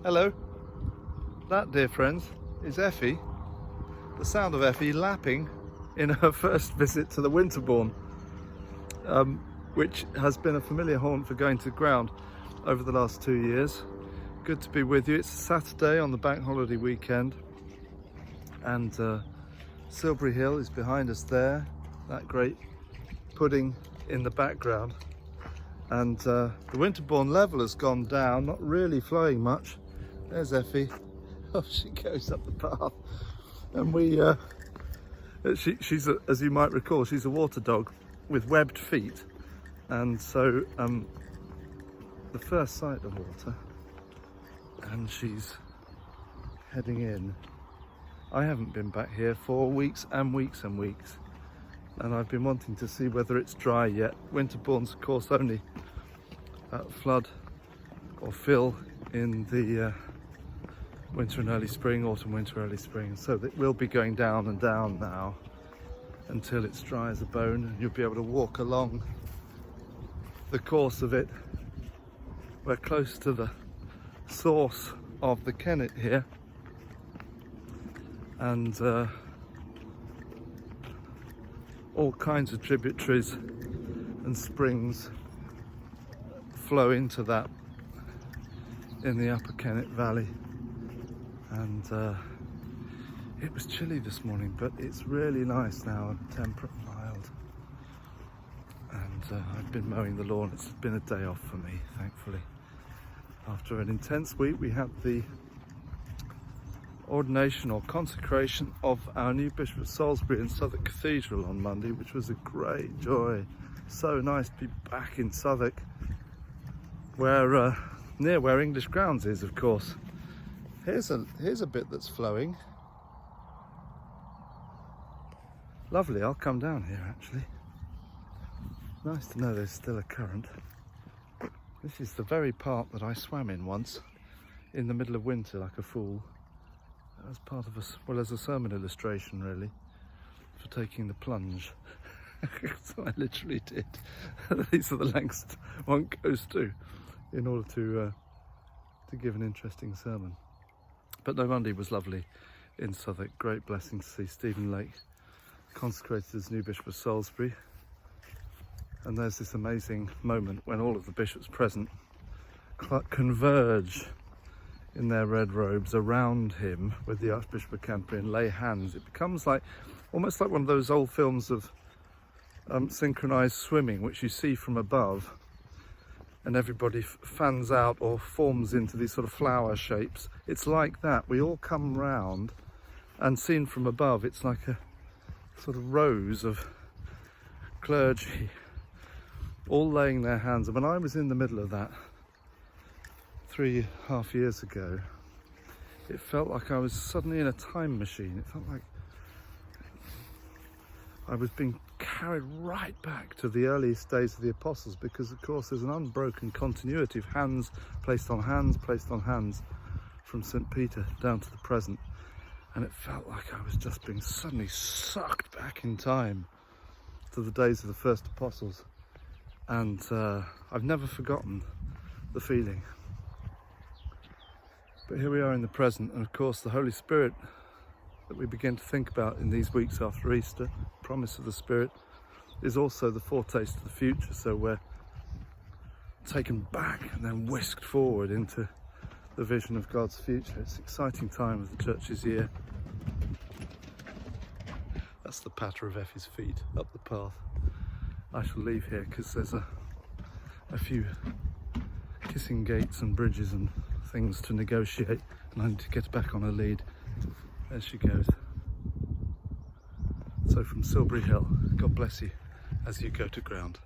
Hello. That, dear friends, is Effie. The sound of Effie lapping in her first visit to the Winterbourne, which has been a familiar haunt for going to ground over the last 2 years. Good to be with you. It's Saturday on the bank holiday weekend, and Silbury Hill is behind us there, that great pudding in the background. And the Winterbourne level has gone down, not really flowing much. There's Effie. Oh, she goes up the path. And she's as you might recall, she's a water dog with webbed feet. And so the first sight of water, and she's heading in. I haven't been back here for weeks and weeks and weeks, and I've been wanting to see whether it's dry yet. Winterbourne's of course only flood or fill in the winter and early spring, autumn, winter, early spring, so that we'll be going down and down now until it's dry as a bone, and you'll be able to walk along the course of it. We're close to the source of the Kennet here, and all kinds of tributaries and springs flow into that in the upper Kennet Valley. And it was chilly this morning, but it's really nice now, temperate and mild. And I've been mowing the lawn. It's been a day off for me, thankfully. After an intense week, we had the ordination or consecration of our new Bishop of Salisbury in Southwark Cathedral on Monday, which was a great joy. So nice to be back in Southwark, where near where English Grounds is, of course. Here's a bit that's flowing. Lovely. I'll come down here actually. Nice to know there's still a current. This is the very part that I swam in once in the middle of winter like a fool. As part of as a sermon illustration really, for taking the plunge. So I literally did. These are the lengths one goes to in order to give an interesting sermon. But no, Monday was lovely in Southwark. Great blessing to see Stephen Lake consecrated as new Bishop of Salisbury. And there's this amazing moment when all of the bishops present converge in their red robes around him with the Archbishop of Canterbury and lay hands. It becomes like almost like one of those old films of synchronized swimming, which you see from above, and everybody fans out or forms into these sort of flower shapes. It's like that. We all come round, and seen from above, it's like a sort of rows of clergy all laying their hands. And when I was in the middle of that 3.5 years ago, it felt like I was suddenly in a time machine. It felt like I was being carried right back to the earliest days of the apostles, because of course there's an unbroken continuity of hands placed on hands placed on hands from St. Peter down to the present. And it felt like I was just being suddenly sucked back in time to the days of the first apostles. And I've never forgotten the feeling. But here we are in the present, and of course the Holy Spirit that we begin to think about in these weeks after Easter, promise of the Spirit, is also the foretaste of the future. So we're taken back and then whisked forward into the vision of God's future. It's an exciting time of the church's year. That's the patter of Effie's feet up the path. I shall leave here because there's a few kissing gates and bridges and things to negotiate, and I need to get back on her lead. There she goes. So from Silbury Hill, God bless you as you go to ground.